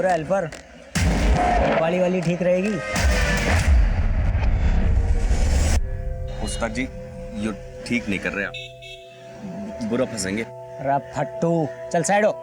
रहे हेल्पर, वाली ठीक रहेगी। उस्ताद जी ये ठीक नहीं कर रहे आप, बुरा फंसेंगे। अरे फट्टू चल साइड हो।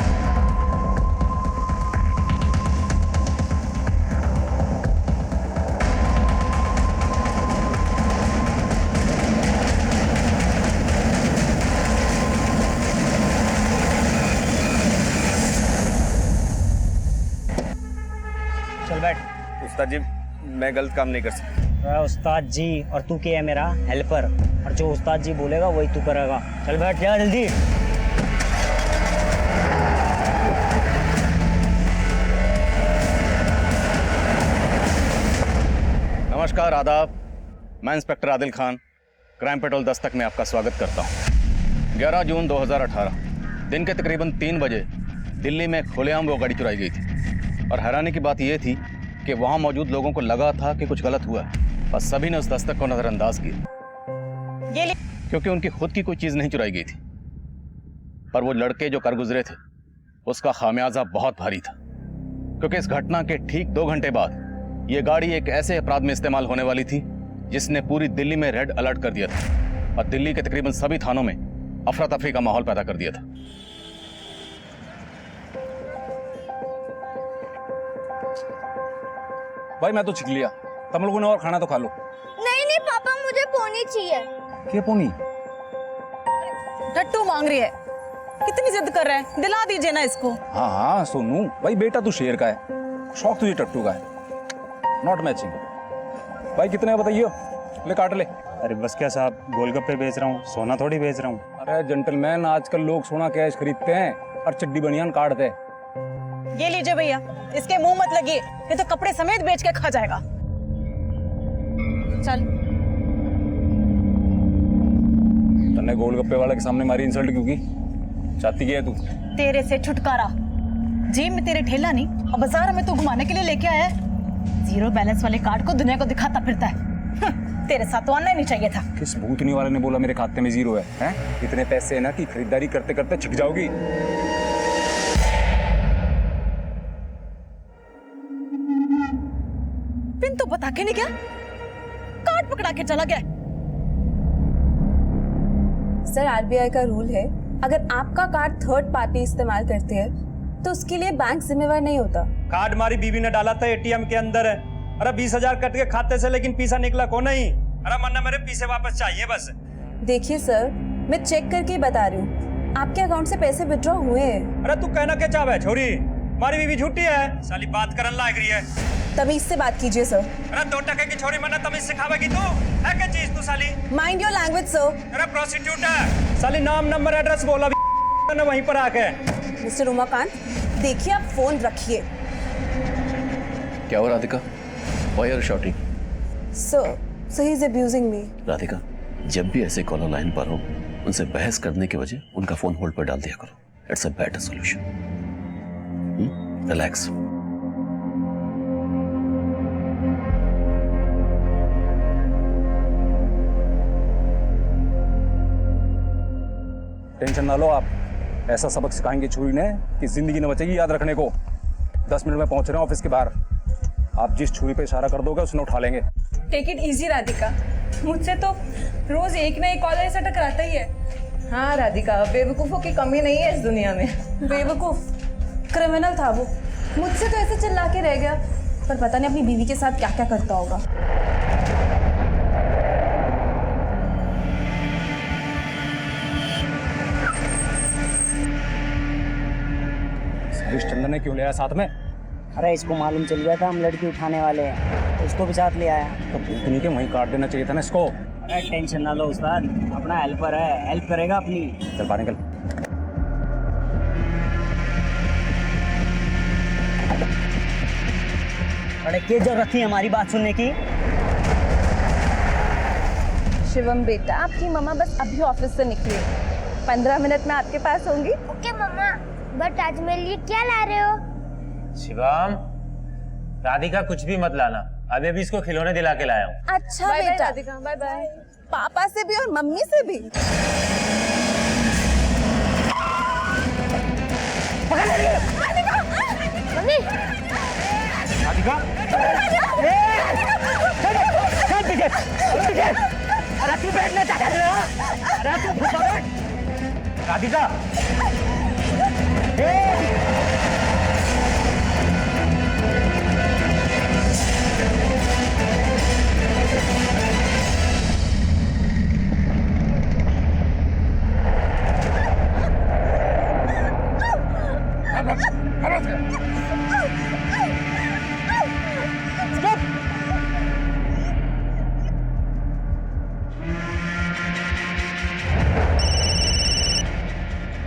चल बैठ। उस्ताद जी मैं गलत काम नहीं कर सकता। उस्ताद जी और तू क्या है मेरा हेल्पर, और जो उस्ताद जी बोलेगा वही तू करेगा। चल बैठ जा जल्दी। नमस्कार, आदाब। मैं inspector Adil Khan, crime petrol Dastak में आपका स्वागत करता हूं। 11 जून 2018 दिन के तकरीबन 3 बजे दिल्ली में खुलेआम वो गाड़ी चुराई गई थी, और हैरानी की बात यह थी कि वहां मौजूद लोगों को लगा था कि कुछ गलत हुआ है, और सभी ने उस दस्तक को नजरअंदाज किया क्योंकि उनकी खुद की कोई चीज़ नहीं चुराई गई थी। पर वो लड़के जो कर गुजरे थे उसका खामियाजा बहुत भारी था, क्योंकि इस घटना के ठीक 2 घंटे बाद ये गाड़ी एक ऐसे अपराध में इस्तेमाल होने वाली थी जिसने पूरी दिल्ली में रेड अलर्ट कर दिया था, और दिल्ली के तकरीबन सभी थानों में अफरा तफरी का माहौल पैदा कर दिया था। भाई मैं तो छिक लिया, तुम लोगों ने और खाना तो खा लो। नहीं पापा, मुझे पोनी चाहिए। क्या पोनी? टट्टू मांग रही है, कितनी जिद कर रहा है, दिला दीजिए ना इसको। हाँ हाँ सोनू भाई, बेटा तू शेर का है, शौक तुझे टट्टू का है, नॉट मैचिंग। भाई कितने का बताइए, ले काट ले। अरे बस क्या साहब, गोलगप्पे बेच रहा हूँ, सोना थोड़ी बेच रहा हूँ। अरे जेंटलमैन, आजकल लोग सोना कैश खरीदते हैं और चड्डी बनियान काटते हैं। ये लीजिए भैया, इसके मुंह मत लगिए, ये तो कपड़े समेत बेच के खा जाएगा। चल। तन्ने गोलगप्पे वाले के सामने मारी इंसल्ट क्यों की? चाहती क्या है तू? तेरे से छुटकारा, जेब में तेरे ठेला नहीं और बाजार में तू घुमाने के लिए लेके आया है। जीरो बैलेंस वाले कार्ड को दुनिया को दिखाता फिरता है। तेरे साथ तो आना नहीं चाहिए था। किस भूतनी वाले ने बोला मेरे खाते में जीरो है? हैं? इतने पैसे है ना कि खरीदारी करते करते छिक जाओगी। पिन तो बता के नहीं गया, कार्ड पकड़ा के चला गया। सर आरबीआई का रूल है, अगर आपका कार्ड थर्ड पार्टी इस्तेमाल करते हैं तो उसके लिए बैंक जिम्मेवार नहीं होता। कार्ड हमारी बीवी ने डाला था एटीएम के अंदर है। अरे 20,000 कट के खाते से, लेकिन पैसा निकला को नहीं। अरे मन्ना मेरे पैसे वापस चाहिए बस। देखिए सर, मैं चेक करके ही बता रही हूँ, आपके अकाउंट से पैसे विड्रॉ हुए हैं। अरे तू कहना क्या चाहे छोरी, हमारी बीवी झूठी है, साली बात करन लायक रही है। तमीज से बात कीजिए सर। अरे 2 टके की छोरी मन्ना तमीज सिखावेगी तू? है क्या चीज तू साली? Mind your language sir. अरे प्रोस्टिट्यूट है साली, नाम नंबर एड्रेस बोला ने वहीं पर आके। मिस्टर उमाकांत, देखिए आप फोन रखिए। क्या हो Radhika? Why are you shouting? Sir he is abusing me. Radhika, जब भी ऐसे कॉलर लाइन पर हो, उनसे बहस करने के वजह उनका फोन होल्ड पर डाल दिया करो। It's a better solution. Relax. Tension ना लो आप, ऐसा सबक सिखाएंगे छुरी ने कि जिंदगी न बचेगी याद रखने को। 10 मिनट में पहुंच रहे हैं ऑफिस के बाहर। आप जिस छुरी पे इशारा कर दोगे उसने उठा लेंगे। टेक इट इजी राधिका, मुझसे तो रोज एक ना एक कॉलर ऐसा टकराता ही है। हाँ राधिका, बेवकूफों की कमी नहीं है इस दुनिया में। बेवकूफ क्रिमिनल था वो, मुझसे तो ऐसे चिल्ला के रह गया, पर पता नहीं अपनी बीवी के साथ क्या क्या करता होगा। चंदन ने क्यों लिया साथ में? अरे इसको मालूम चल गया था हम लड़की उठाने वाले हैं, तो इसको भी साथ ले आया। तो भूतनी के वहीं काट देना चाहिए था ना इसको। अरे टेंशन ना लो उस्ताद, अपना हेल्पर है, हेल्प करेगा अपनी। चल बाहर निकल। अरे क्या जरूरत थी हमारी बात सुनने की? शिवम बेटा, आपकी मम्मा बस अभी ऑफिस से निकली, 15 मिनट में आपके पास होंगी। ओके मम्मा, बट आज मेरे लिए क्या ला रहे हो? शिवम, राधिका कुछ भी मत लाना, अभी अभी इसको खिलौने दिला के लाया हूँ। अच्छा बेटा, राधिका बाय बाय। पापा से भी और मम्मी से भी। मम्मी राधिका अरे तू बैठना चाहता है? अरे तू फुफा बैठ राधिका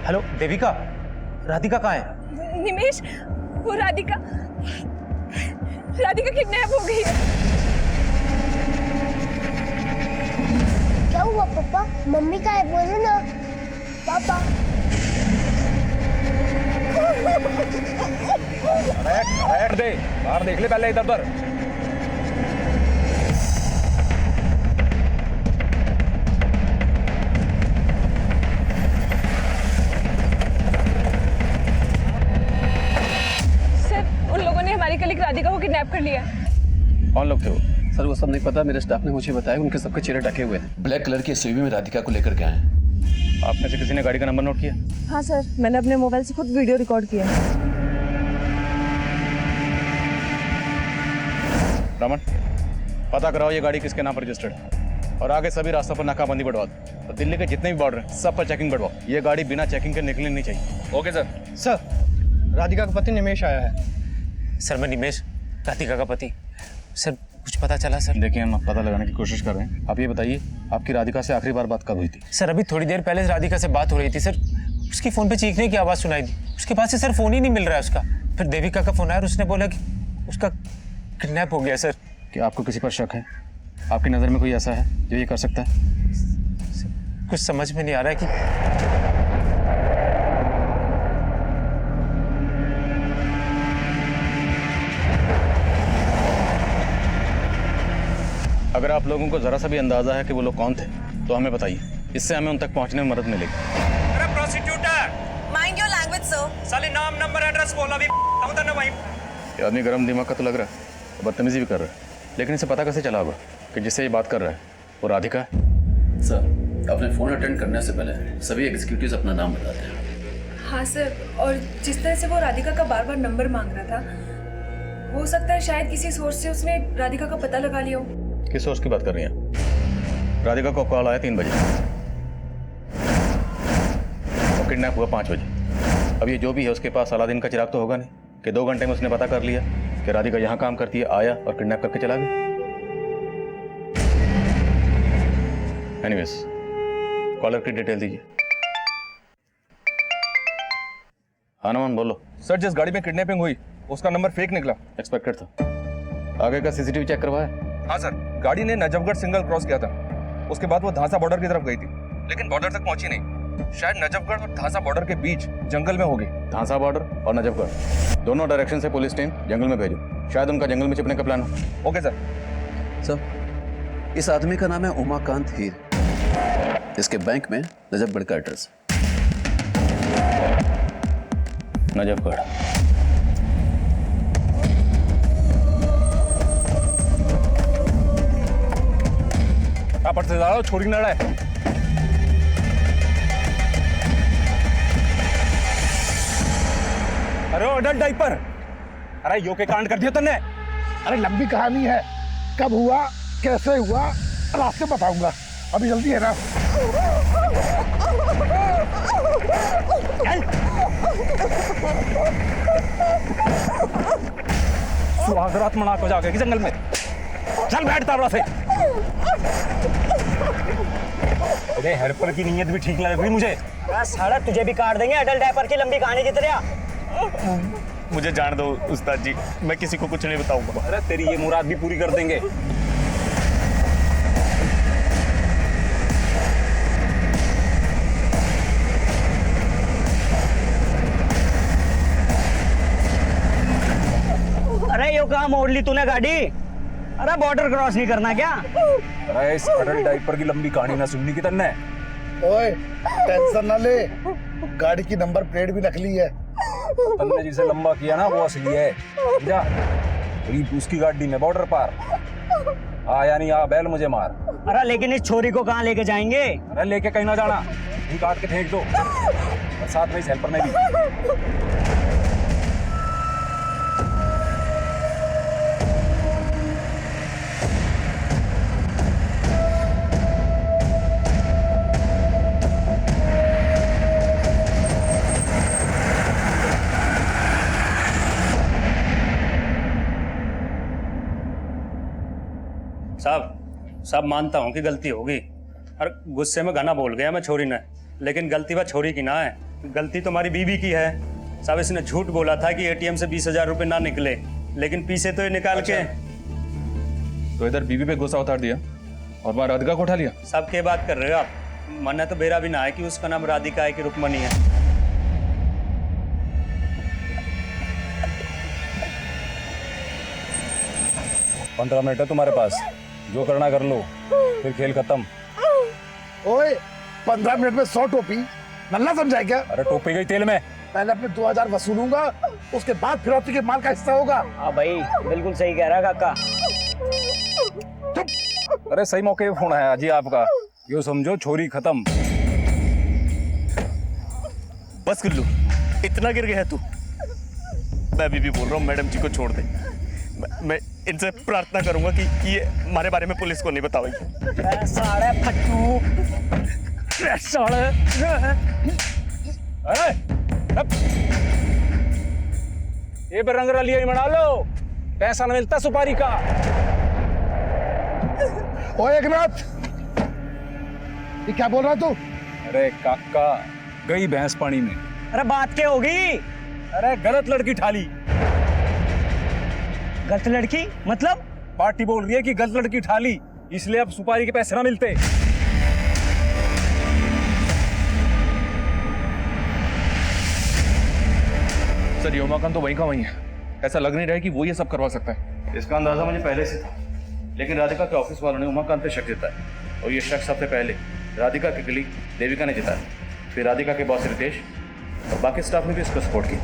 हेलो देविका, राधिका कहाँ है? निमेश, वो राधिका किडनैप हो गई है। क्या हुआ पापा? मम्मी का है, बोलो ना पापा। अरे दे, बाहर देख ले पहले इधर उधर। हमारी कलीग राधिका को किडनैप कर लिया। कौन लोग थे वो? सर वो सब नहीं पता, मेरे स्टाफ ने मुझे बताया उनके सबके चेहरे ढके हुए हैं। ब्लैक कलर की एसयूवी में राधिका को लेकर के आए हैं। आप में से किसी ने गाड़ी का नंबर नोट किया? हाँ सर, मैंने अपने मोबाइल से खुद वीडियो रिकॉर्ड किया। रमन, पता कराओ ये गाड़ी किसके नाम पर रजिस्टर्ड है और आगे सभी रास्तों पर नाकाबंदी बढ़वा दो और दिल्ली के जितने भी बॉर्डर हैं सब पर चेकिंग बढ़वाओ। ये गाड़ी बिना चेकिंग के निकलनी नहीं चाहिए। Okay sir. सर राधिका का पति निमेश आया है। सर मैं निमेश, राधिका का पति। सर कुछ पता चला सर? देखिए हम पता लगाने की कोशिश कर रहे हैं। आप ये बताइए आपकी राधिका से आखिरी बार बात कब हुई थी? सर अभी थोड़ी देर पहले राधिका से बात हो रही थी सर। उसकी फ़ोन पे चीखने की आवाज़ सुनाई दी। उसके पास से सर फ़ोन ही नहीं मिल रहा है उसका। फिर देविका का फ़ोन आया और उसने बोला कि उसका किडनैप हो गया सर। क्या आपको किसी पर शक है? आपकी नज़र में कोई ऐसा है जो ये कर सकता है? कुछ समझ में नहीं आ रहा है कि अगर आप लोगों को जरा सा भी अंदाजा है कि वो लोग कौन थे तो हमें बताइए, इससे हमें उन तक पहुंचने में मदद मिलेगी। अरे prosecutor, mind your language sir. साले नाम नंबर एड्रेस बोला भी उधर ना वहीं। ये आदमी गर्म दिमाग का तो लग रहा है, बदतमीजी भी कर रहा है, लेकिन इसे पता कैसे चला होगा कि जिससे ये बात कर रहा है वो राधिका है? सर अपने फ़ोन अटेंड करने से पहले सभी एग्जीक्यूटिव्स अपना नाम बताते हैं। हाँ सर, और जिस तरह से वो राधिका का बार बार नंबर मांग रहा था, हो सकता है शायद किसी सोर्स से उसने राधिका का पता लगा लिया हो। किस सोर्स की बात कर रही हैं? राधिका को कॉल आया 3 बजे और किडनैप हुआ 5 बजे। अब ये जो भी है उसके पास अलादीन का चिराग तो होगा नहीं कि 2 घंटे में उसने पता कर लिया कि राधिका यहाँ काम करती है, आया और किडनैप करके चला गया। एनीवेज, कॉलर की डिटेल दीजिए। हाँ नमन बोलो। सर जिस गाड़ी में किडनैपिंग हुई उसका नंबर फेक निकला। एक्सपेक्टेड था। आगे का सीसीटीवी चेक करवाया? हाँ सर, गाड़ी ने नजफगढ़ सिग्नल क्रॉस किया था। उसके बाद वो धांसा बॉर्डर की तरफ गई थी, लेकिन बॉर्डर तक पहुंची नहीं। शायद नजफगढ़ और धांसा बॉर्डर के बीच जंगल में होगी। धांसा बॉर्डर और नजफगढ़ दोनों डायरेक्शन से पुलिस टीम जंगल में भेजो, शायद उनका जंगल में छिपने का प्लान हो। Okay sir. सर इस आदमी का नाम है उमाकांत हीर। इसके बैंक में नजफगढ़ का एड्रेस। नजफगढ़। आप से ज़्यादा छोड़ी ना रहा है। अरे अडल्ट डाइपर, अरे यो के कांड कर दिया तूने। अरे लंबी कहानी है, कब हुआ कैसे हुआ रास्ते बताऊंगा, अभी जल्दी है ना। सुहागरात मना को जाके जंगल में चल बैठ तावड़ा से। अरे हेल्पर की नीयत भी ठीक लग रही मुझे। साला तुझे भी काट देंगे अडल्ट डायपर की लंबी कहानी की तरह। मुझे जान दो उस्ताद जी, मैं किसी को कुछ नहीं बताऊंगा। अरे तेरी ये मुराद भी पूरी कर देंगे। अरे यो कहाँ मोड़ ली तूने गाड़ी? अरे बॉर्डर क्रॉस नहीं करना क्या? अरे इस अडल्ट डाइपर की लंबी कहानी ना सुननी की तन्ने। ओए टेंशन ना ले, गाड़ी की नंबर प्लेट भी नकली है। तन्ने जिसे लंबा किया ना वो असली है। जा अभी उसकी गाड़ी में बॉर्डर पार। आया नहीं आ बैल मुझे मार। अरे लेकिन इस छोरी को कहाँ लेके जाएंगे? अरे लेके कहीं ना जाना, ही काट के फेंक दो, और साथ में इस हेल्पर ने भी। साहब मानता हूँ कि गलती होगी और गुस्से में गाना बोल गया मैं छोरी ने, लेकिन गलती वह छोरी की ना है, गलती तुम्हारी बीवी की है। साहब इसने झूठ बोला था कि एटीएम से 20,000 रुपए ना निकले, लेकिन पीछे तो ये निकाल के। तो इधर बीवी पे गुस्सा उतार दिया और वहाँ राधिका को उठा लिया। साहब क्या बात कर रहे हो आप? मन तो बेरा भी ना है कि उसका नाम राधिका है कि रुक्मणी है। पंद्रह मिनट है तुम्हारे पास, जो करना कर लो, फिर खेल खत्म। ओए 15 मिनट में 100 टोपी, नल्ला समझाए क्या? अरे टोपी गई तेल में। पहले अपने 2000 वसूलूंगा, उसके बाद फिरौती के माल का हिस्सा होगा। हाँ भाई बिल्कुल सही कह रहा काका। अरे सही मौके पे फोन है जी आपका, यो समझो छोरी खत्म। बस गुल्लू, इतना गिर गया तू? मैं अभी भी बोल रहा हूँ मैडम जी को छोड़ दे। मैं इनसे प्रार्थना करूंगा कि ये हमारे बारे में पुलिस को नहीं बताओगे। सारे फट्टू, साले। ये पे रंग रलिया बना लो, पैसा न मिलता सुपारी का। ओए एकनाथ, ये क्या बोल रहा तू? अरे काका, गई भैंस पानी में। अरे बात क्या होगी? अरे गलत लड़की ठाली। गलत लड़की मतलब? पार्टी बोल रही है कि गलत लड़की ठाली, इसलिए अब सुपारी के पैसे ना मिलते। सर ये उमाकांत तो वहीं का वहीं है, ऐसा लग नहीं रहा है कि वो ये सब करवा सकता है। इसका अंदाजा मुझे पहले से था, लेकिन राधिका के ऑफिस वालों ने उमाकांत पे शक जताया और ये शक सबसे पहले राधिका की कलीग देविका ने जताया, फिर राधिका के बॉस रितेश और बाकी स्टाफ ने भी इसको सपोर्ट किया।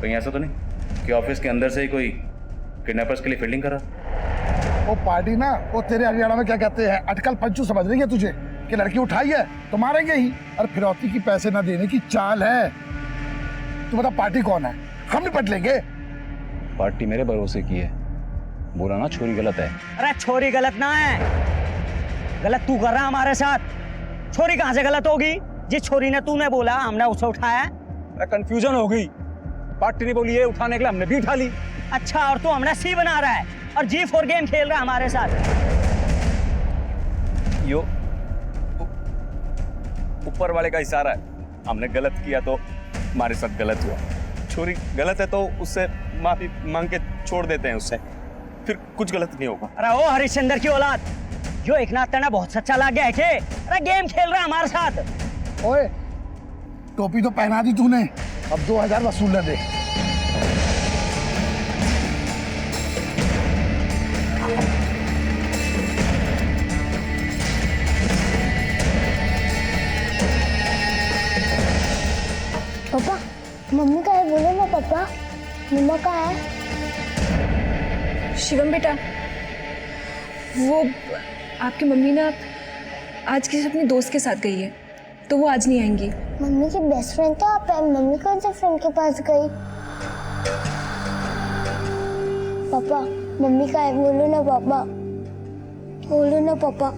कहीं ऐसा तो नहीं कि ऑफिस के अंदर से ही कोई किडनैपर्स के लिए फील्डिंग कर रहा? वो पार्टी ना, वो तेरे हरियाणा में क्या कहते हैं, अटकल पंचू समझ रही है तुझे कि लड़की उठाई है तो मारेंगे ही, और फिरौती की पैसे ना देने की चाल है। तू बता पार्टी कौन है, हम निपट लेंगे। पार्टी मेरे भरोसे की है, बोला ना छोरी गलत है। अरे छोरी गलत ना है, गलत तू कर रहा हमारे साथ। छोरी कहाँ से गलत होगी? जिस छोरी ने तूने बोला हमने उसे उठाया। कंफ्यूजन हो गई, पार्टी ने बोली है उठाने के लिए, हमने भी उठा ली। अच्छा, और तू हमने सी बना रहा है और G4 गेम खेल रहा है हमारे साथ। यो ऊपर वाले का इशारा है, हमने गलत किया तो हमारे साथ गलत हुआ। छोरी गलत है तो उससे माफी मांग के छोड़ देते हैं, उससे फिर कुछ गलत नहीं होगा। अरे ओ हरिश्चंद्र की औलाद, जो एक नाथ तेना बहुत सच्चा लग गया है के? अरे गेम खेल रहा है हमारे साथ। ओए टोपी तो पहना दी तूने, अब 2000 वसूल दे। पापा मम्मी का है, बोलो ना पापा, मम्मा का है। शिवम बेटा, वो आपकी मम्मी ना आज किसी अपने दोस्त के साथ गई है, तो वो आज नहीं आएंगी। मम्मी की बेस्ट फ्रेंड तो आप है, मम्मी कौन से फ्रेंड के पास गई? पापा मम्मी का है, बोलो ना पापा, बोलो ना पापा।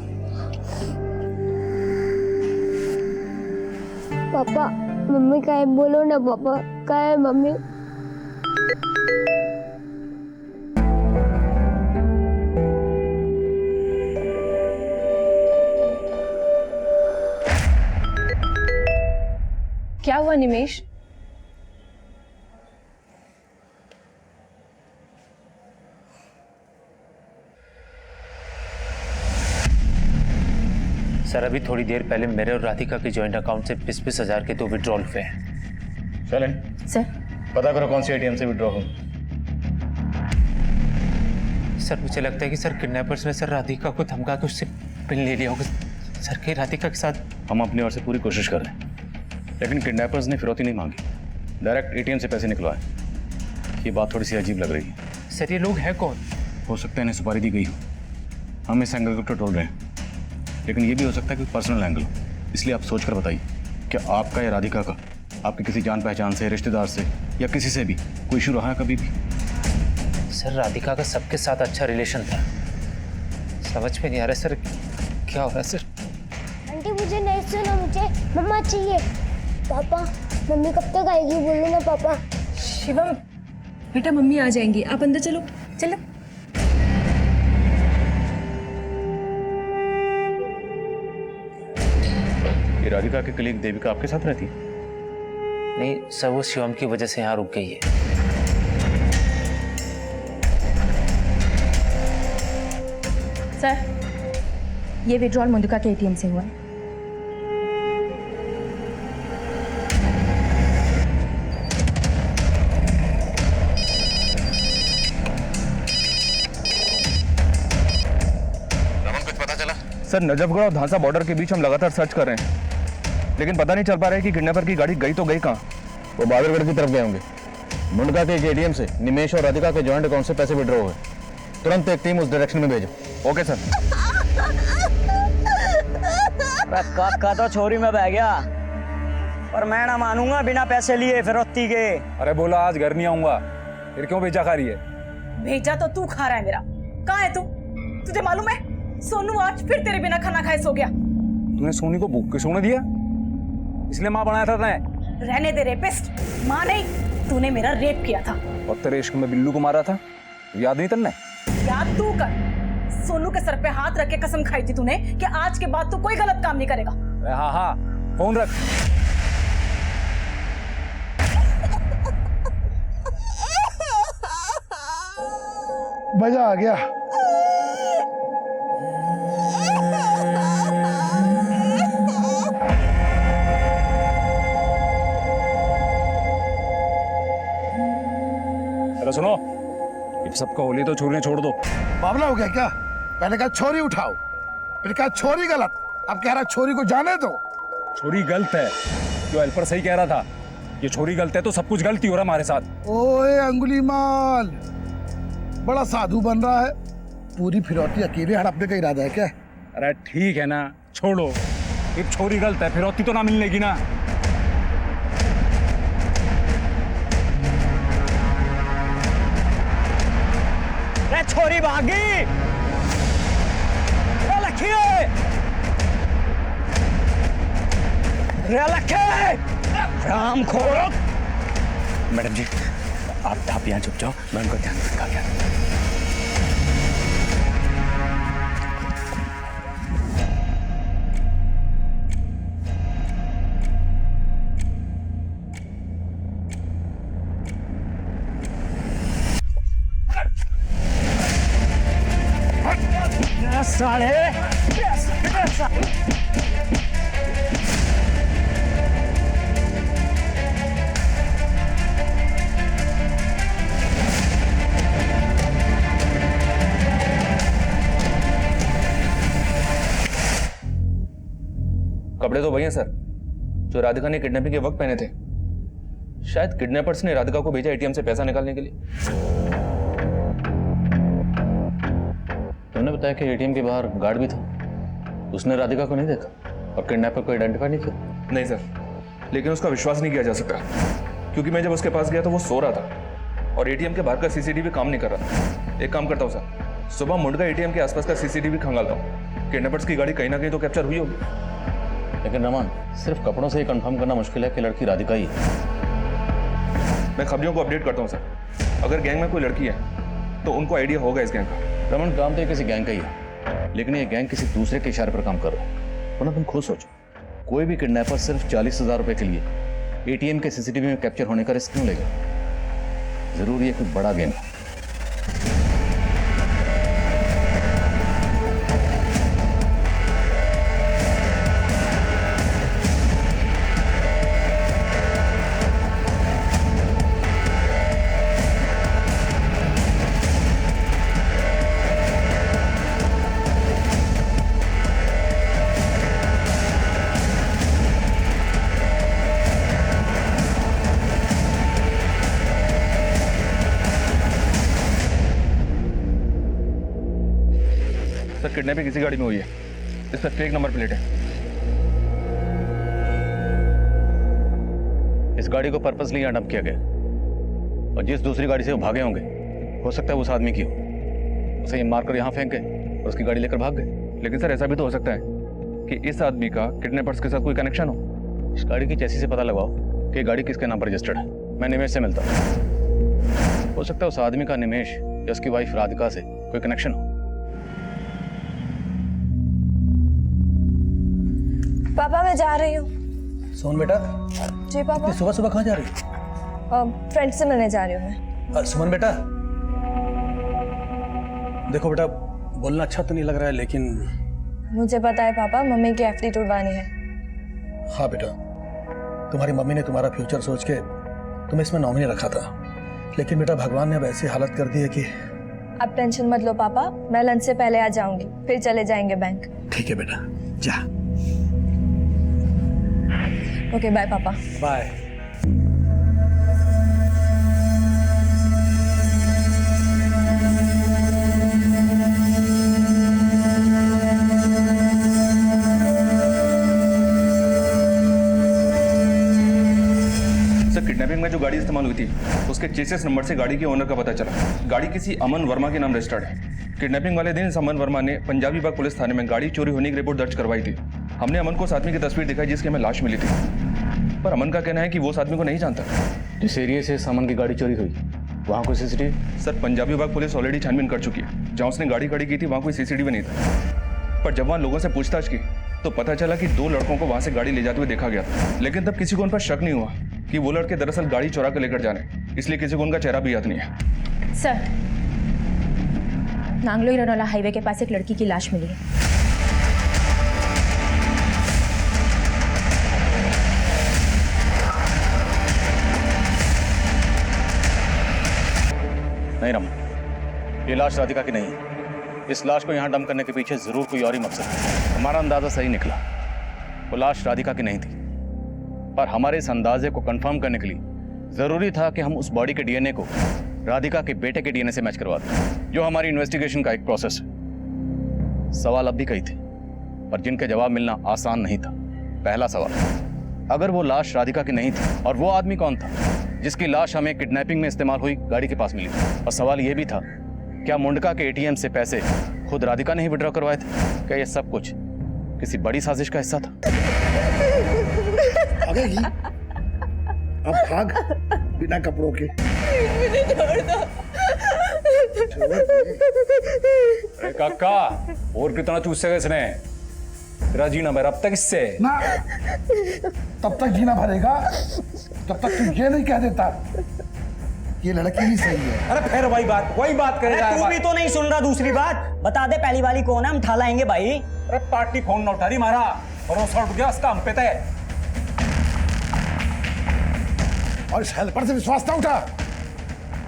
पापा मम्मी का है, बोलो ना पापा, का है मम्मी? क्या हुआ निमेश? सर अभी थोड़ी देर पहले मेरे और राधिका के जॉइंट अकाउंट से 20,000 के 2 विड्रॉल हुए हैं। चलें सर पता करो कौन सी एटीएम से विड्रॉ हो। सर मुझे लगता है कि सर किडनैपर्स ने सर राधिका को धमका के उससे पिन ले लिया होगा। सर के राधिका के साथ हम अपनी ओर से पूरी कोशिश कर रहे हैं, लेकिन किडनैपर्स ने फिरौती नहीं मांगी, डायरेक्ट एटीएम से पैसे निकलवाए। ये बात थोड़ी सी अजीब लग रही है। सर ये लोग हैं कौन? हो सकता है इन्हें सुपारी दी गई हो, हम इस एंगल को टटोल रहे हैं, लेकिन ये भी हो सकता है कि पर्सनल एंगल हो। इसलिए आप सोच कर बताइए, क्या आपका या राधिका का आपके किसी जान पहचान से, रिश्तेदार से या किसी से भी कोई इशू रहा है कभी भी? सर राधिका का सबके साथ अच्छा रिलेशन था। समझ में नहीं आ रहा सर क्या हो रहा है सर। आंटी मुझे नहीं सुना, मुझे मम्मा चाहिए। पापा मम्मी कब तक आएगी, बोलो ना पापा। शिवम बेटा मम्मी आ जाएंगी, आप अंदर चलो चलो। ये राधिका की कलीग देविका आपके साथ रहती है? नहीं सर, वो शिवम की वजह से यहाँ रुक गई है। सर ये विड्रॉल मधुका के एटीएम से हुआ है। सर नजफगढ़ और धांसा बॉर्डर के बीच हम लगातार सर्च कर रहे हैं, लेकिन पता नहीं चल पा रहा है कि किडनैपर की गाड़ी गई तो गई कहाँ। वो बहादुरगढ़ की तरफ गए होंगे। मुंडका के एटीएम से निमेश और राधिका के जॉइंट अकाउंट से पैसे विड्रॉ हुए। तुरंत एक टीम उस डायरेक्शन में भेजो। Okay sir. काका तो छोरी में बह गया, पर मैं ना मानूंगा बिना पैसे लिए फिरौती के। अरे बोला आज घर नहीं आऊंगा, फिर क्यों भेजा खा रही है? भेजा तो तू खा रहा है मेरा। कहाँ है तू? तुझे मालूम है सोनू आज फिर तेरे बिना खाना खाए सो गया। तूने सोनी को भूख के सोने दिया, इसलिए माँ बनाया था तैं? रहने दे रेपिस्ट, माँ नहीं, तूने मेरा रेप किया था। और तेरे इश्क में बिल्लू को मारा था, याद नहीं तन्ने? याद तू कर। सोनू के सर पे हाथ रख के कसम खाई थी तूने कि आज के बाद तू कोई गलत काम नहीं करेगा। हाँ हाँ फोन रख। मजा आ गया। अरे सुनो, ये सबका होली तो छोड़ने छोड़ दो। बावला हो गया क्या? पहले कहा छोरी उठाओ, फिर कहा छोरी गलत, अब कह रहा छोरी को जाने दो। छोरी गलत है, जो हेल्पर सही कह रहा था। ये छोरी गलत है तो सब कुछ गलती हो रहा हमारे साथ। ओए अंगुली माल, बड़ा साधु बन रहा है। पूरी फिरौती अकेले हड़पने का इरादा है क्या? अरे ठीक है ना, छोड़ो। ये छोरी गलत है, फिरौती तो ना मिलेगी ना। छोरी भागी। राम खोरो। मैडम जी आप यहाँ चुप जाओ, मैं उनका ध्यान रखा गया। साले कपड़े तो वही हैं सर जो राधिका ने किडनैपिंग के वक्त पहने थे। शायद किडनैपर्स ने राधिका को भेजा एटीएम से पैसा निकालने के लिए। तुमने बताया कि एटीएम के बाहर गार्ड भी था, उसने राधिका को नहीं देखा और किडनैपर को आइडेंटिफाई नहीं किया? नहीं सर, लेकिन उसका विश्वास नहीं किया जा सकता क्योंकि मैं जब उसके पास गया तो वो सो रहा था और एटीएम के बाहर का सीसीटीवी काम नहीं कर रहा था। एक काम करता हूँ सर, सुबह मुंडका एटीएम के आसपास का सीसीटीवी खंगालता हूँ। किडनैपर्स की गाड़ी कहीं ना कहीं तो कैप्चर हुई होगी। लेकिन रमन, सिर्फ कपड़ों से ही कंफर्म करना मुश्किल है कि लड़की राधिका ही है। मैं खबरियों को अपडेट करता हूँ सर। अगर गैंग में कोई लड़की है तो उनको आइडिया होगा इस गैंग का। रमन, काम तो ये किसी गैंग का ही है, लेकिन ये गैंग किसी दूसरे के इशारे पर काम कर रहा है। वरना तुम खुद सोचो, कोई भी किडनैपर सिर्फ 40,000 रुपए के लिए एटीएम के सीसीटीवी में कैप्चर होने का रिस्क क्यों लेगा? जरूर ये कोई बड़ा गेम है। सर किडनैपिंग इसी गाड़ी में हुई है, इस पर फेक नंबर प्लेट है। इस गाड़ी को पर्पसली यहाँ डंप किया गया और जिस दूसरी गाड़ी से वो भागे होंगे हो सकता है उस आदमी की हो। उसे ये मारकर यहाँ फेंक गए और उसकी गाड़ी लेकर भाग गए। लेकिन सर ऐसा भी तो हो सकता है कि इस आदमी का किडनैपर्स के साथ कोई कनेक्शन हो। इस गाड़ी की चैसी से पता लगाओ कि गाड़ी किसके नाम पर रजिस्टर्ड है। मैं निमेश से मिलता हूँ, हो सकता है उस आदमी का निमेश या उसकी वाइफ राधिका से कोई कनेक्शन हो। पापा मैं जा रही हूँ। सोन बेटा, जी पापा। सुबह सुबह कहाँ जा रही है? फ्रेंड से मिलने जा रही हूँ मैं। सुमन बेटा, देखो बेटा, बोलना अच्छा तो नहीं लग रहा है लेकिन मुझे पता है पापा, मम्मी की एफडी तुड़वानी है। हाँ बेटा, तुम्हारी मम्मी ने तुम्हारा फ्यूचर सोच के तुम्हें इसमें नॉमिनी रखा था, लेकिन बेटा भगवान ने अब ऐसी हालत कर दी है कि। आप टेंशन मत लो पापा, मैं लंच से पहले आ जाऊंगी, फिर चले जाएंगे बैंक। ठीक है बेटा, जा। ओके बाय पापा। बाय। किडनैपिंग में जो गाड़ी इस्तेमाल हुई थी उसके चेसिस नंबर से गाड़ी के ओनर का पता चला। गाड़ी किसी अमन वर्मा के नाम रजिस्टर्ड है। किडनैपिंग वाले दिन अमन वर्मा ने पंजाबी बाग पुलिस थाने में गाड़ी चोरी होने की रिपोर्ट दर्ज करवाई थी। हमने अमन को उस आदमी की तस्वीर दिखाई जिसकी हमें लाश मिली थी, पर अमन का कहना है कि वो उस आदमी को नहीं जानता। जिस एरिया से अमन की गाड़ी चोरी हुई वहाँ कोई सीसीटीवी? सर पंजाबी बाग पुलिस ऑलरेडी छानबीन कर चुकी है। जहाँ उसने गाड़ी खड़ी की थी वहाँ कोई सीसीटीवी नहीं था, पर जब वहाँ लोगों से पूछताछ की तो पता चला कि 2 लड़कों को वहाँ से गाड़ी ले जाते हुए देखा गया था। लेकिन तब किसी को उन पर शक नहीं हुआ कि वो लड़के दरअसल गाड़ी चुरा कर लेकर जाने, इसलिए किसी को उनका चेहरा भी याद नहीं है। सर, नांगलो इरनोला हाईवे के पास एक लड़की की लाश मिली है। नहीं रमन, ये लाश राधिका की नहीं है। इस लाश को यहाँ डंप करने के पीछे जरूर कोई और ही मकसद है। हमारा अंदाजा सही निकला, वो लाश राधिका की नहीं थी, पर हमारे इस अंदाजे को कंफर्म करने के लिए जरूरी था कि हम उस बॉडी के डीएनए को राधिका के बेटे के डीएनए से मैच करवा दें, जो हमारी इन्वेस्टिगेशन का एक प्रोसेस है। सवाल अब भी कई थे, पर जिनके जवाब मिलना आसान नहीं था। पहला सवाल, अगर वो लाश राधिका की नहीं थी और वो आदमी कौन था जिसकी लाश हमें किडनैपिंग में इस्तेमाल हुई गाड़ी के पास मिली? और सवाल ये भी था, क्या मुंडका के एटीएम से पैसे खुद राधिका ने ही विड्रॉ करवाए थे? क्या ये सब कुछ किसी बड़ी साजिश का हिस्सा था? भागेगी? अब भाग बिना कपड़ों के। अरे काका, और कितना चूसेगा इसने? तेरा जीना भर अब तक इससे ना, तब तक जीना भरेगा तब तक तू ये नहीं कह देता ये लड़की ही सही है। अरे फिर वही बात करेगा। तू भी तो नहीं सुन रहा। दूसरी बात बता दे, पहली वाली कौन है, हम ठा लाएंगे भाई। अरे पार्टी फोन न उठा रही मारा, भरोसा उठ गया उसका हम पे तय। और इस हेल्पर से विश्वास ना उठा।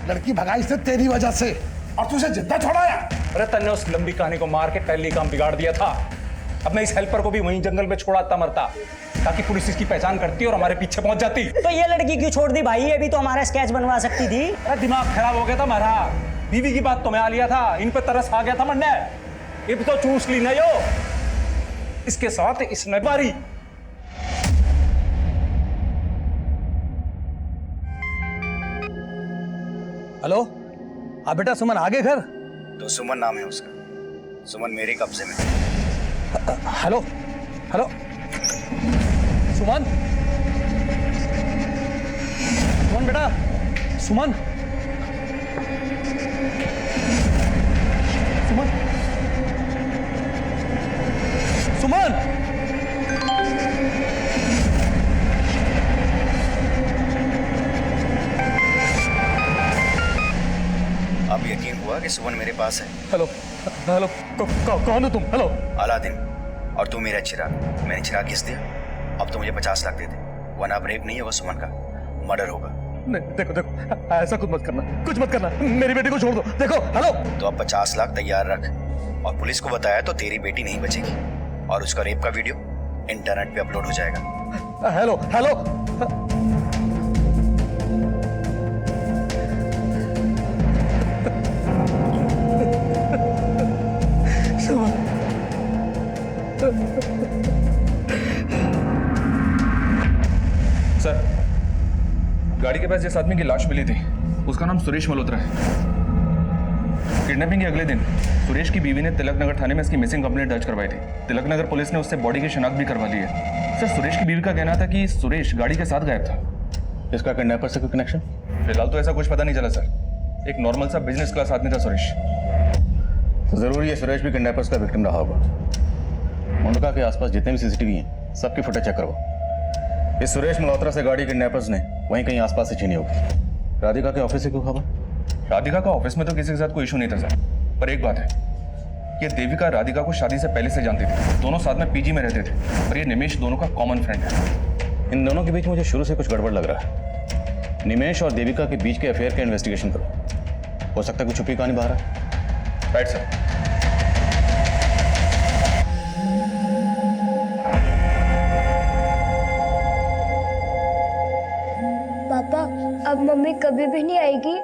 लड़की भगाई से तेरी वजह से, और तुझे जिंदा छोड़ाया। अरे तन्ने उस लंबी कहानी को मार के पहले काम बिगाड़ दिया था। अब मैं इस हेल्पर को भी वहीं जंगल में छोड़ाता मरता, ताकि पुलिस इसकी पहचान करती और हमारे पीछे पहुंच जाती। तो ये लड़की क्यों छोड़ दी भाई? ये भी तो हमारा स्केच बनवा सकती थी। अरे दिमाग खराब हो गया था हमारा। बीवी की बात तो मैं आ लिया था, इन पे तरस आ गया था मंडे। ये भी तो चूस ली ना यो। इसके साथ इसने बारी। हेलो, हाँ बेटा, सुमन आ गए घर? तो सुमन नाम है उसका, सुमन मेरे कब्जे में। हेलो हेलो, सुमन, सुमन बेटा, सुमन, सुमन, सुमन। अब यकीन हुआ कि सुमन मेरे पास है। हेलो हेलो, कौन हो तुम? हेलो। अलादीन, और तू मेरा चिराग। मैंने चिराग घिस दिया, अब तो मुझे 50 लाख दे दे, वरना अब रेप नहीं होगा सुमन का, मर्डर होगा। नहीं, देखो देखो, ऐसा कुछ मत करना, मेरी बेटी को छोड़ दो। देखो, हेलो। तो अब 50 लाख तैयार रख, और पुलिस को बताया तो तेरी बेटी नहीं बचेगी, और उसका रेप का वीडियो इंटरनेट पे अपलोड हो जाएगा। हेलो हेलो, सुमन। सर, गाड़ी के पास जिस आदमी की लाश मिली थी उसका नाम सुरेश मल्होत्रा है। किडनैपिंग के अगले दिन सुरेश की बीवी ने तिलक नगर थाने में इसकी मिसिंग कंप्लेंट दर्ज करवाई थी। तिलक नगर पुलिस ने उससे बॉडी की शिनाख्त भी करवा ली है। सर, सुरेश की बीवी का कहना था कि सुरेश गाड़ी के साथ गायब था। इसका किडनैपर से कोई कनेक्शन? फिलहाल तो ऐसा कुछ पता नहीं चला सर। एक नॉर्मल सा बिजनेस क्लास आदमी था सुरेश। तो जरूरी है सुरेश भी किडनैपर्स का विक्टिम रहा होगा। मुंडका के आसपास जितने भी सीसीटीवी हैं सबकी फुटेज चेक करवाओ। इस सुरेश मल्होत्रा से गाड़ी किडनैपर्स ने वहीं कहीं आसपास से छीनी होगी। राधिका के ऑफिस से क्यों खबर? राधिका का ऑफिस में तो किसी के साथ कोई इशू नहीं था सर, पर एक बात है, ये देविका राधिका को शादी से पहले से जानती थी। दोनों साथ में पीजी में रहते थे और ये निमेश दोनों का कॉमन फ्रेंड है। इन दोनों के बीच मुझे शुरू से कुछ गड़बड़ लग रहा है। निमेश और देविका के बीच के अफेयर का इन्वेस्टिगेशन करो। हो सकता है कुछ छुपी कहानी बाहर है। Right sir. पापा, अब मम्मी कभी भी नहीं आएगी?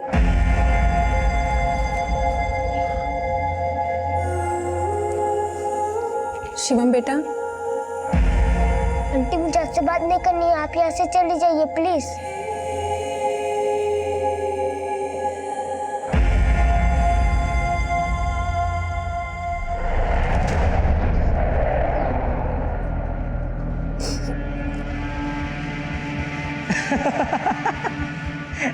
शिवम बेटा। आंटी, मुझे आपसे बात नहीं करनी है, आप यहाँ से चली जाइए प्लीज।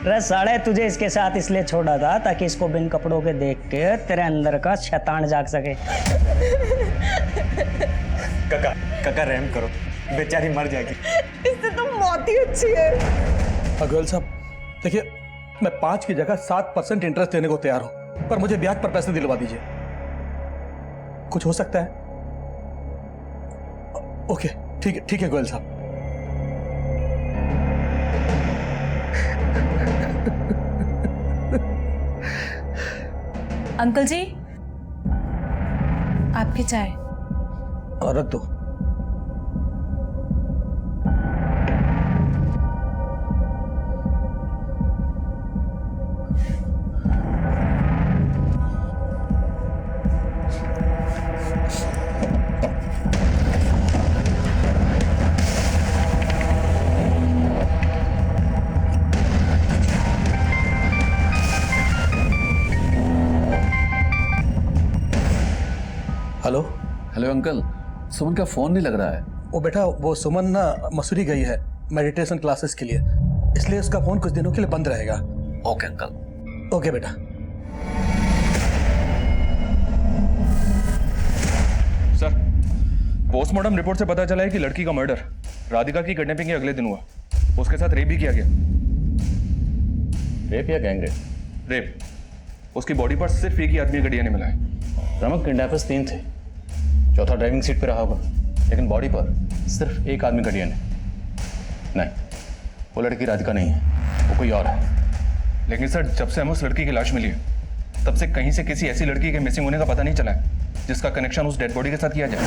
रे साढ़े, तुझे इसके साथ इसलिए छोड़ा था ताकि इसको बिन कपड़ों के देख के तेरे अंदर का शैतान जाग सके। काका, काका रहम करो, बेचारी मर जाएगी। इससे तो मौत ही अच्छी है। गोयल साहब देखिए, मैं 5 की जगह 7% इंटरेस्ट देने को तैयार हूं, पर मुझे ब्याज पर पैसे दिलवा दीजिए। कुछ हो सकता है? ओके, ठीक है गोयल साहब। अंकल जी, आपकी चाय। रख दो। हेलो हेलो अंकल, सुमन का फोन नहीं लग रहा है। वो बेटा, वो सुमन ना मसूरी गई है मेडिटेशन क्लासेस के लिए, इसलिए उसका फोन कुछ दिनों के लिए बंद रहेगा। Okay uncle. ओके बेटा। सर, पोस्टमार्टम रिपोर्ट से पता चला है कि लड़की का मर्डर राधिका की किडनैपिंग के अगले दिन हुआ। उसके साथ रेप भी किया गया। रेप या गैंग रेप? रेप। उसकी बॉडी पर सिर्फ एक ही आदमी का डीएनए मिला है। रमक, किडनैपर्स 3 थे, चौथा ड्राइविंग सीट पे रहा होगा, लेकिन बॉडी पर सिर्फ एक आदमी का डीएनए। नहीं, वो लड़की राधिका नहीं है, वो कोई और है। लेकिन सर, जब से हमें उस लड़की की लाश मिली है तब से कहीं से किसी ऐसी लड़की के मिसिंग होने का पता नहीं चला है जिसका कनेक्शन उस डेड बॉडी के साथ किया जाए।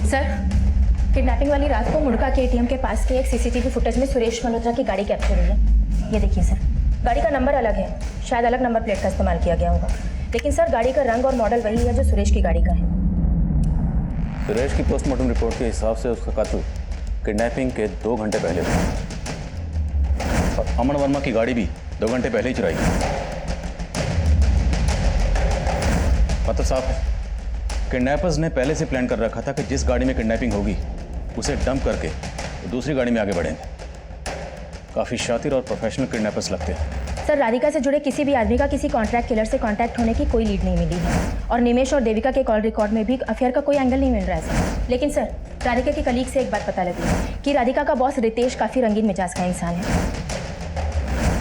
सर, किडनैपिंग वाली रात को मुड़का के एटीएम के पास के एक सीसीटीवी फुटेज में सुरेश मल्होत्रा की गाड़ी कैप्चर हुई है। ये देखिए सर, गाड़ी का नंबर अलग है, शायद अलग नंबर प्लेट का इस्तेमाल किया गया होगा, लेकिन सर गाड़ी का रंग और मॉडल वही है जो सुरेश की गाड़ी का है। सुरेश की पोस्टमार्टम रिपोर्ट के हिसाब से उसका कातिल किडनैपिंग के 2 घंटे पहले था और अमन वर्मा की गाड़ी भी 2 घंटे पहले ही चुराई। मतलब साहब, किडनैपर्स ने पहले से प्लान कर रखा था कि जिस गाड़ी में किडनैपिंग होगी उसे डंप करके वो दूसरी गाड़ी में आगे बढ़ेंगे। काफ़ी शातिर और प्रोफेशनल किडनैपर्स लगते हैं। सर, राधिका से जुड़े किसी भी आदमी का किसी कॉन्ट्रैक्ट किलर से कांटेक्ट होने की कोई लीड नहीं मिली है और निमेश और देविका के कॉल रिकॉर्ड में भी अफेयर का कोई एंगल नहीं मिल रहा है सर। लेकिन सर, राधिका के कलीग से एक बात पता लगी कि राधिका का बॉस रितेश काफ़ी रंगीन मिजाज का इंसान है।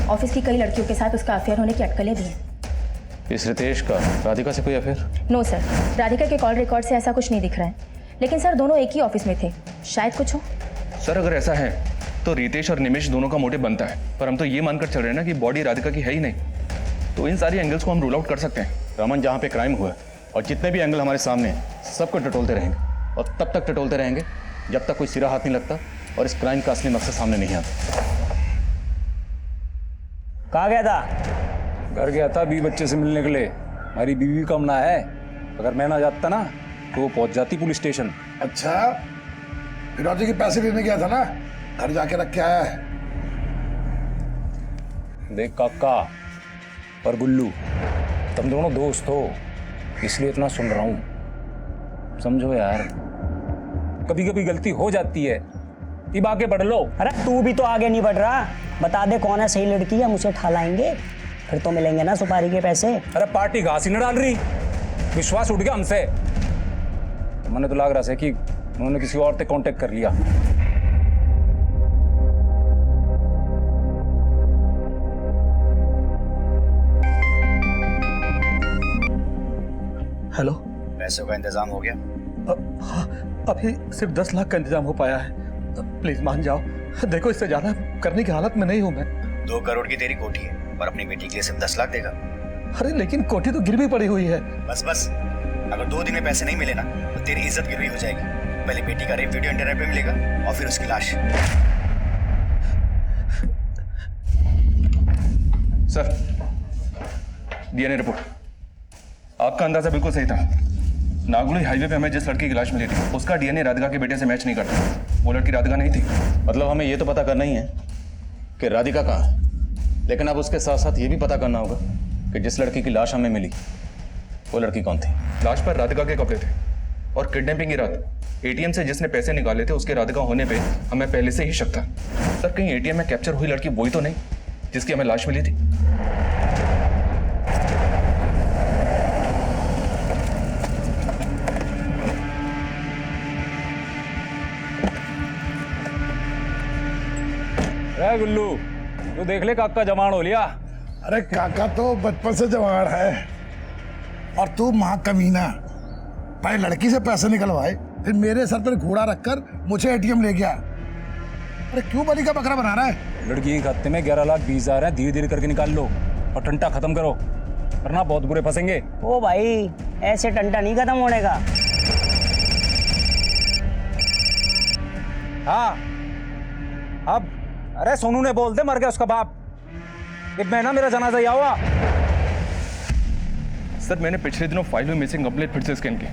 ऑफिस की कई लड़कियों के साथ उसका अफेयर होने की अटकलें भी हैं। इस रितेश का राधिका से कोई अफेयर? नो सर, राधिका के कॉल रिकॉर्ड से ऐसा कुछ नहीं दिख रहा है, लेकिन सर दोनों एक ही ऑफिस में थे, शायद कुछ हो। सर, अगर ऐसा है तो रितेश और निमेश दोनों का मोटिव बनता है, पर हम तो ये मानकर चल रहे हैं ना कि बॉडी राधिका की है ही नहीं, तो इन सारी एंगल्स को हम रूल आउट कर सकते हैं। रमन, जहाँ पे क्राइम हुआ और जितने भी एंगल हमारे सामने हैं सबको टटोलते रहेंगे और तब तक टटोलते रहेंगे जब तक कोई सिरा हाथ नहीं लगता और इस क्राइम का असली मकसद सामने नहीं आता। कहाँ गया था? घर गया था बीवी बच्चे से मिलने के लिए। हमारी बीवी कम ना है, अगर मैं ना जाता ना तो वो पहुंच जाती पुलिस स्टेशन। अच्छा, फिरौती के पैसे लेने गया था ना, घर जाके रख के आया है। देख काका और गुल्लू, तुम दोनों दोस्त हो, इसलिए इतना सुन रहा हूं, समझो यार। कभी कभी गलती हो जाती है, अब आगे बढ़ लो। अरे तू भी तो आगे नहीं बढ़ रहा, बता दे कौन है सही लड़की, हम उसे ठा लाएंगे, फिर तो मिलेंगे ना सुपारी के पैसे। अरे पार्टी घास ही न डाल रही, विश्वास उठ गया हमसे। मैंने तो लग रहा है कि उन्होंने किसी और से कांटेक्ट कर लिया। हेलो, पैसों का इंतजाम हो गया? हाँ, अभी सिर्फ 10 लाख का इंतजाम हो पाया है। प्लीज मान जाओ, देखो इससे ज्यादा करने की हालत में नहीं हूं मैं। 2 करोड़ की तेरी कोठी है और अपनी बेटी के लिए सिर्फ 10 लाख देगा? अरे लेकिन कोठी तो गिरवी पड़ी हुई है। बस बस, अगर 2 दिन में पैसे नहीं मिले ना तो तेरी इज्जत गिरवी हो जाएगी। पहले बेटी का रेप वीडियो इंटरनेट पे मिलेगा और फिर उसकी लाश। Sir, DNA report. आपका अंदाजा बिल्कुल सही था। नागुली हाईवे पे हमें जिस लड़की की लाश मिली थी उसका डीएनए राधिका के बेटे से मैच नहीं करता। वो लड़की राधिका नहीं थी। मतलब हमें ये तो पता करना ही है कि राधिका कहाँ है, लेकिन अब उसके साथ साथ ये भी पता करना होगा कि जिस लड़की की लाश हमें मिली वो लड़की कौन थी। लाश पर राधिका के कपड़े थे और किडनैपिंग की रात एटीएम से जिसने पैसे निकाले थे उसके राधिका होने पे हमें पहले से ही शक था। सर, कहीं एटीएम में कैप्चर हुई लड़की वही तो नहीं जिसकी हमें लाश मिली थी? गुल्लू, तू देख ले काका जवान हो लिया। अरे काका तो बचपन से जवान है, और तू महाकमीना, पहले लड़की से पैसे निकलवाए, फिर मेरे सर पर घोड़ा रखकर मुझे एटीएम ले गया। अरे क्यों बलि का बकरा बना रहा है? लड़की के खाते में 11,20,000 है, धीरे धीरे करके निकाल लो और टंटा खत्म करो, वरना बहुत बुरे फंसेंगे। ओ भाई, ऐसे टंटा नहीं खत्म होने का। हाँ, अब अरे सोनू ने बोल दे मर गया उसका बाप। एक महीना मेरा जनाजा ही हुआ। सर, मैंने पिछले दिनों फाइल में मिसिंग कंप्लेंट फिर से स्कैन की,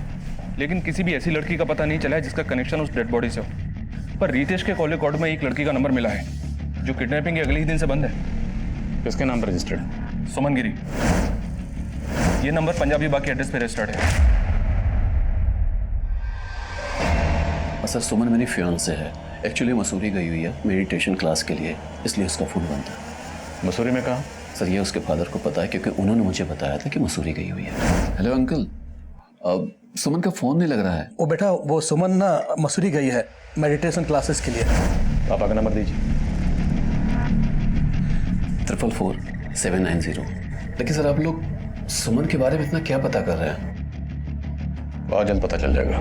लेकिन किसी भी ऐसी लड़की का पता नहीं चला है जिसका कनेक्शन उस डेड बॉडी से हो। पर रितेश के कॉल रिकॉर्ड में एक लड़की का नंबर मिला है जो किडनैपिंग के अगले ही दिन से बंद है। किसके नाम पर रजिस्टर्ड है? सुमन गिरी। ये नंबर पंजाबी बाग के एड्रेस पे रजिस्टर्ड है। सर, सुमन मेरी फियांसे है। एक्चुअली मसूरी गई हुई है मेडिटेशन क्लास के लिए, इसलिए उसका फ़ोन बंद है। मसूरी में कहाँ? सर, ये उसके फादर को पता है क्योंकि उन्होंने मुझे बताया था कि मसूरी गई हुई है। हेलो अंकल, अब सुमन का फ़ोन नहीं लग रहा है। ओ बेटा, वो सुमन ना मसूरी गई है मेडिटेशन क्लासेस के लिए। पापा का नंबर दीजिए। 444-790। लेकिन सर, आप लोग सुमन के बारे में इतना क्या पता कर रहे हैं? बहुत जल्द पता चल जाएगा।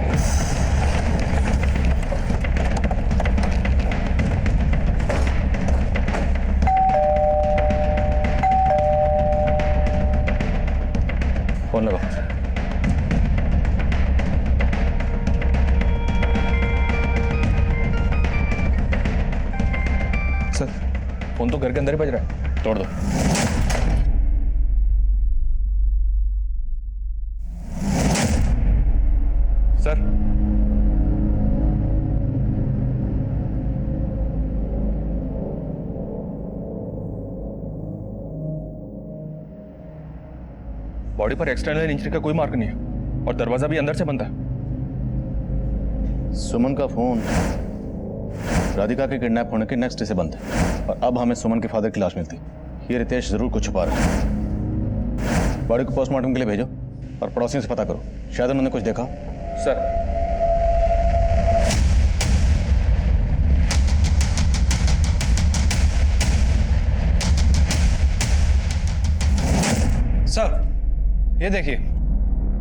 फोन लगाओ। सर, फोन तो घर के अंदर ही बज रहा है। तोड़ दो। सर, बॉडी पर एक्सटर्नल इंजरी का कोई मार्क नहीं है और दरवाजा भी अंदर से बंद है। सुमन का फोन राधिका के किडनैप होने के नेक्स्ट डे से बंद है और अब हमें सुमन के फादर की लाश मिलती। ये रितेश जरूर कुछ छुपा रहा है। बॉडी को पोस्टमार्टम के लिए भेजो और पड़ोसियों से पता करो, शायद उन्होंने कुछ देखा। सर, सर, ये देखिए,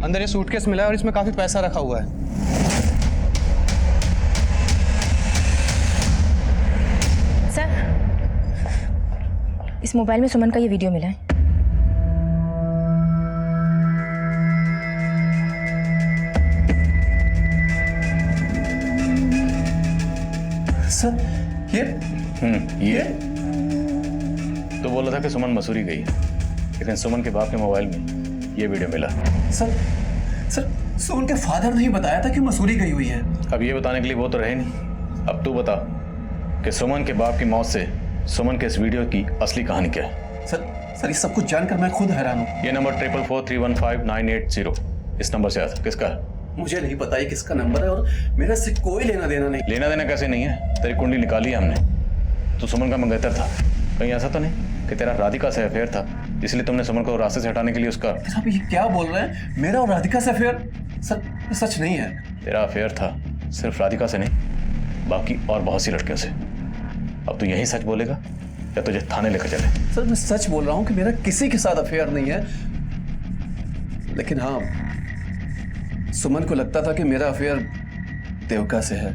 अंदर ये सूटकेस मिला है और इसमें काफी पैसा रखा हुआ है। सर, इस मोबाइल में सुमन का ये वीडियो मिला है। सर, ये तो बोला था कि सुमन मसूरी गई है, लेकिन सुमन के बाप के मोबाइल में ये वीडियो मिला। सर, सुमन के फादर ने ही बताया था कि मसूरी गई हुई है। अब ये बताने के लिए वो तो रहे नहीं। अब तू बता कि सुमन के बाप की मौत से सुमन के इस वीडियो की असली कहानी क्या है? सर ये सब कुछ जानकर मैं खुद हैरान हूँ। ये नंबर 444315980 इस नंबर से आया था, किसका है? मुझे नहीं पता ये किसका नंबर है और मेरा इससे कोई लेना देना नहीं। लेना देना कैसे नहीं है? तेरी कुंडली निकाली है हमने। तू सुमन का मंगेतर था, कहीं ऐसा तो नहीं कि तेरा राधिका से अफेयर था इसलिए तुमने सुमन को रास्ते से हटाने के लिए उसका? आप ये क्या बोल रहे हैं? मेरा और राधिका से अफेयर? सर ये सच नहीं है। तेरा अफेयर था सिर्फ राधिका से नहीं, बाकी और बहुत सी लड़कियों से। अब तू यही सच बोलेगा या तुझे थाने लेकर चले? सर मैं सच बोल रहा हूँ कि मेरा किसी के साथ अफेयर नहीं है, लेकिन हाँ सुमन को लगता था कि मेरा अफेयर देविका से है।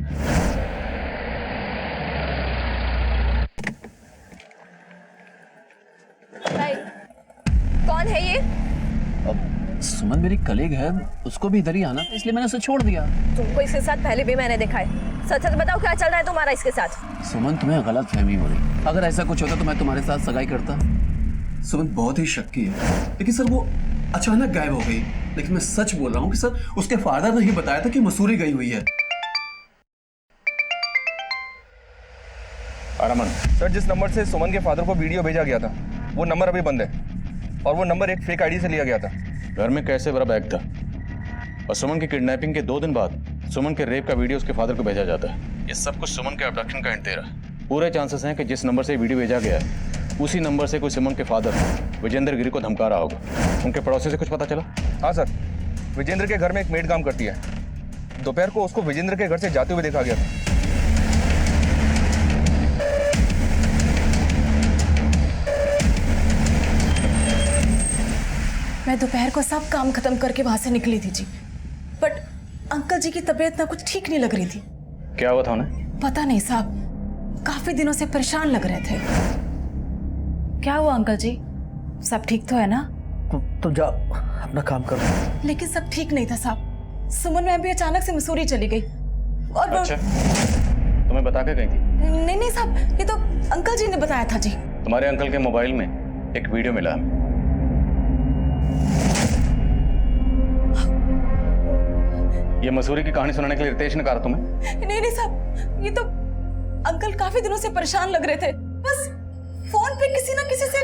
कौन है ये? अब सुमन मेरी कलीग है, उसको भी इधर ही आना था इसलिए मैंने उसे छोड़ दिया। तुमको इसके साथ पहले भी मैंने देखा है। सच सच बताओ क्या चल रहा है तुम्हारा इसके साथ? सुमन तुम्हें गलत फहमी हो रही। अगर ऐसा कुछ होता तो मैं तुम्हारे साथ सगाई करता। सुमन बहुत ही शक्की है, लेकिन सर वो अचानक गायब हो गई। लेकिन मैं सच बोल रहा हूँ कि सर उसके फादर ने ही बताया था कि मसूरी गई हुई है। रमन सर जिस नंबर से सुमन के फादर को वीडियो भेजा गया था वो नंबर अभी बंद है और वो नंबर एक फेक आईडी से लिया गया था। घर में कैसे बड़ा बैग था और सुमन की किडनैपिंग के 2 दिन बाद सुमन के रेप का वीडियो उसके फादर को भेजा जाता है। ये सब कुछ सुमन के अबडक्शन का हिंट दे रहा है। पूरे चांसेस हैं कि जिस नंबर से वीडियो भेजा गया है उसी नंबर से कोई सुमन के फादर विजेंद्र गिरी को धमका रहा होगा। उनके पड़ोसी से कुछ पता चला? हाँ सर, विजेंद्र के घर में एक मेड काम करती है। दोपहर को उसको विजेंद्र के घर से जाते हुए देखा गया था। मैं दोपहर को सब काम खत्म करके वहां से निकली थी जी, बट अंकल जी की तबीयत ना कुछ ठीक नहीं लग रही थी। क्या हुआ था उन्हें? पता नहीं साहब, काफी दिनों से परेशान लग रहे थे। क्या हुआ अंकल जी, सब ठीक तो है ना? तुम जाओ अपना काम करो। लेकिन सब ठीक नहीं था साहब। सुमन मैम भी अचानक से मसूरी चली गई और अच्छा, तुम्हें बता के गई थी? नहीं साहब, ये तो अंकल जी ने बताया था जी। तुम्हारे अंकल के मोबाइल में एक वीडियो मिला हमें। ये मसूरी की कहानी सुनाने के लिए रितेश ने कहा तुम्हें? नहीं साहब, ये तो अंकल काफी दिनों से परेशान लग रहे थे। बस फोन पे किसी ना किसी से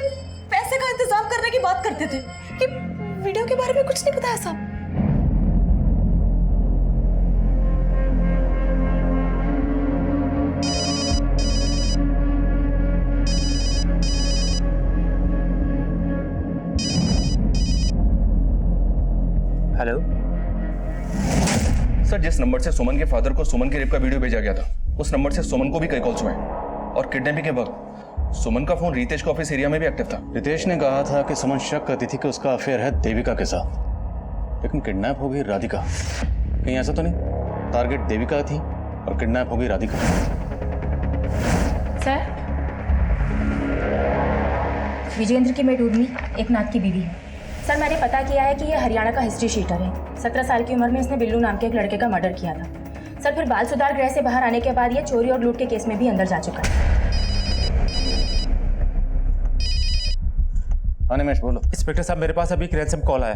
पैसे का इंतजाम करने की बात करते थे कि वीडियो के बारे में कुछ नहीं बताया साहब। हेलो सर, जिस नंबर से सुमन के फादर को सुमन के रेप का वीडियो भेजा गया था उस नंबर से सुमन को भी कई कॉल्स हुए और किडनैपिंग के वक्त सुमन का फोन रितेश के ऑफिस एरिया में भी एक्टिव था। रितेश ने कहा था कि सुमन शक करती थी कि उसका अफेयर है देविका के साथ, लेकिन किडनैप हो गई राधिका। कहीं ऐसा तो नहीं टारगेट देविका थी और किडनैप हो गई राधिका? सर, विजेंद्र की मेड उर्मी एकनाथ की बीवी है। सर, मैंने पता किया है कि ये हरियाणा का हिस्ट्री शीटर है। 17 साल की उम्र में इसने बिल्लू नाम के एक लड़के का मर्डर किया था। सर, फिर बाल सुधार गृह से बाहर आने के बाद ये चोरी और लूट के केस में भी अंदर जा चुका है। अनिमेश बोलो। इंस्पेक्टर साहब, मेरे पास अभी एक रैंसम कॉल आया।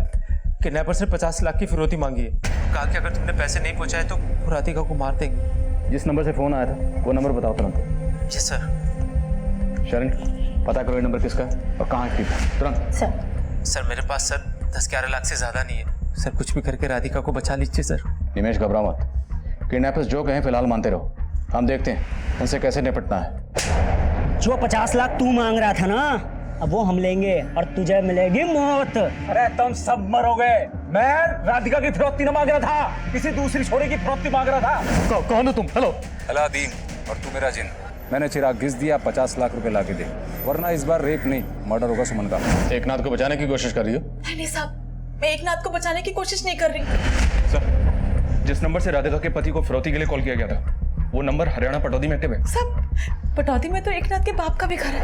किडनैपर्स ने 50 लाख की फिरौती मांगी है। कहा कि अगर तुमने पैसे नहीं पहुंचाए तो वो राधिका को मार देंगे। जिस नंबर से फोन आया था वो नंबर बताओ तुरंत। जी सर। शरण, पता करो ये नंबर किसका है और कहाँ एक्टिव है, तुरंत। सर मेरे पास सर 10-11 लाख से ज्यादा नहीं है सर। कुछ भी करके राधिका को बचा लीजिए सर। निमेश, घबराओ मत। किडनैपर्स जो कहें फिलहाल मानते रहो, हम देखते हैं उनसे कैसे निपटना है। जो 50 लाख तू मांग रहा था ना, अब वो हम लेंगे और तुझे मिलेगी मौत। अरे तुम सब मरोगे। मैं राधिका की फिरौती न मांग रहा था, किसी दूसरी छोरी की फिरौती मांग रहा था। कौन हो तुम? हेलो। अलादीन, और तू मेरा जिन। मैंने चिराग घिस दिया, 50 लाख रुपए लाके दे, वरना इस बार रेप नहीं मर्डर होगा सुमन का। एकनाथ को बचाने की कोशिश कर रही हो? नहीं साहब, मैं एकनाथ को बचाने की कोशिश नहीं कर रही। सर, जिस नंबर से राधिका के पति को फिरौती के लिए कॉल किया गया था वो नंबर हरियाणा पटौदी में एक्टिव है। सब पटौदी में तो एकनाथ के बाप का भी घर है।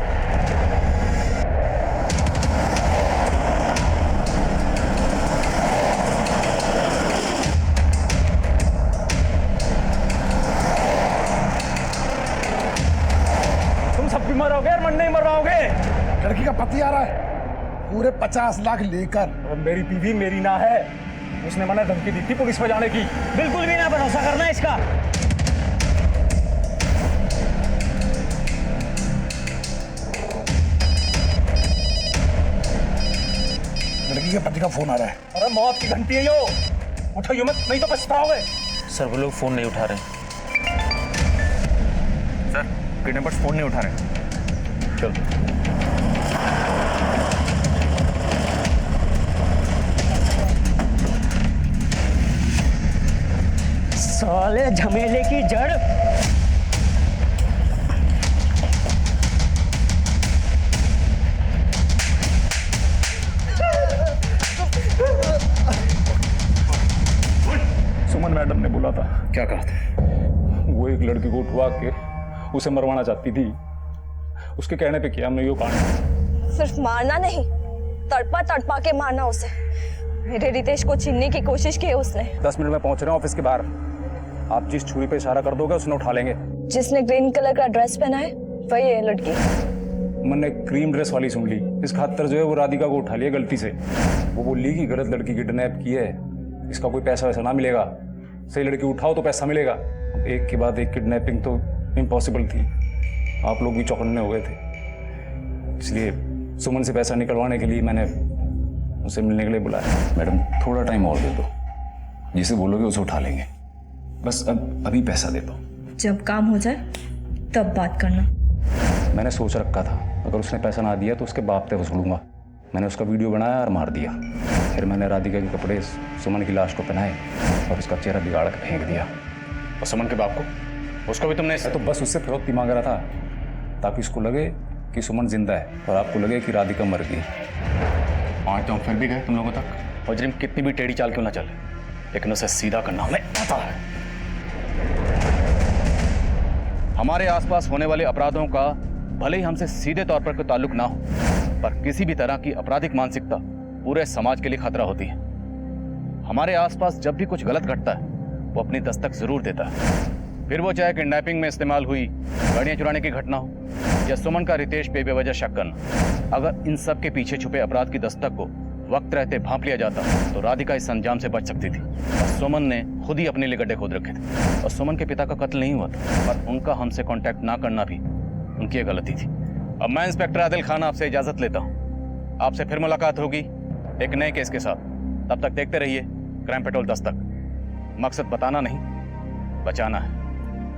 तुम सब भी मरोगे और मन नहीं मरवाओगे। लड़की का पति आ रहा है, पूरे 50 लाख लेकर। और मेरी बीवी मेरी ना है, उसने मना धमकी दी थी पुलिस में जाने की। बिल्कुल भी ना भरोसा करना इसका। लड़की के पति का फोन आ रहा है। अरे मौत की घंटी है यो, उठाइयो मत नहीं तो पछताओगे। सर वो लोग फोन नहीं उठा रहे। सर किडनैपर्स फोन नहीं उठा रहे। चलो साले झमेले की जड़। सुमन मैडम ने बोला था। क्या कहा था? वो एक लड़की को उठवा के उसे मरवाना चाहती थी। उसके कहने पे किया हमने यो कांड। सिर्फ मारना नहीं, तड़पा तड़पा के मारना उसे। मेरे रितेश को छीनने की कोशिश की है उसने। 10 मिनट में पहुंच रहे हैं ऑफिस के बाहर। आप जिस छुरी पे इशारा कर दोगे उसने उठा लेंगे। जिसने ग्रीन कलर का ड्रेस पहना है वही है लड़की। मैंने क्रीम ड्रेस वाली सुन ली। इस खातर जो है वो राधिका को उठा लिया गलती से। वो बोली कि गलत लड़की किडनैप की है, इसका कोई पैसा वैसा ना मिलेगा, सही लड़की उठाओ तो पैसा मिलेगा। एक के बाद एक किडनैपिंग तो इम्पॉसिबल थी। आप लोग भी चौकन्ने हो गए थे, इसलिए सुमन से पैसा निकलवाने के लिए मैंने उसे मिलने के लिए बुलाया। मैडम थोड़ा टाइम और दे दो, जिसे बोलोगे उसे उठा लेंगे। बस अभी पैसा दे दो। जब काम हो जाए तब बात करना। मैंने सोच रखा था अगर उसने पैसा ना दिया तो उसके बाप पे वसूलूंगा। मैंने उसका वीडियो बनाया और मार दिया। फिर मैंने राधिका के कपड़े सुमन की लाश को पहनाए और उसका चेहरा बिगाड़ के फेंक दिया। और सुमन के बाप को, उसको भी तुमने? तो बस उससे फिरौती मांग रहा था ताकि उसको लगे कि सुमन जिंदा है और आपको लगे कि राधिका मर गई। आज तो हम फिर भी गए तुम लोगों तक। मुजरिम कितनी भी टेढ़ी चाल क्यों ना चले, लेकिन उसे सीधा करना हमें आता है। हमारे आसपास होने वाले अपराधों का भले ही हमसे सीधे तौर पर कोई ताल्लुक ना हो, पर किसी भी तरह की आपराधिक मानसिकता पूरे समाज के लिए खतरा होती है। हमारे आसपास जब भी कुछ गलत घटता है वो अपनी दस्तक जरूर देता है, फिर वो चाहे किडनैपिंग में इस्तेमाल हुई गाड़ियां चुराने की घटना हो या सुमन का रितेश पे बेवजह शक करना। अगर इन सब के पीछे छुपे अपराध की दस्तक को वक्त रहते भांप लिया जाता तो राधिका इस अंजाम से बच सकती थी। और सुमन ने खुद ही अपने लिए गड्ढे खोद रखे थे। और सुमन के पिता का कत्ल नहीं हुआ था, पर उनका हमसे कांटेक्ट ना करना भी उनकी गलती थी। अब मैं इंस्पेक्टर आदिल खान आपसे इजाजत लेता हूँ। आपसे फिर मुलाकात होगी एक नए केस के साथ। तब तक देखते रहिए क्राइम पेट्रोल दस्तक। मकसद बताना नहीं, बचाना है।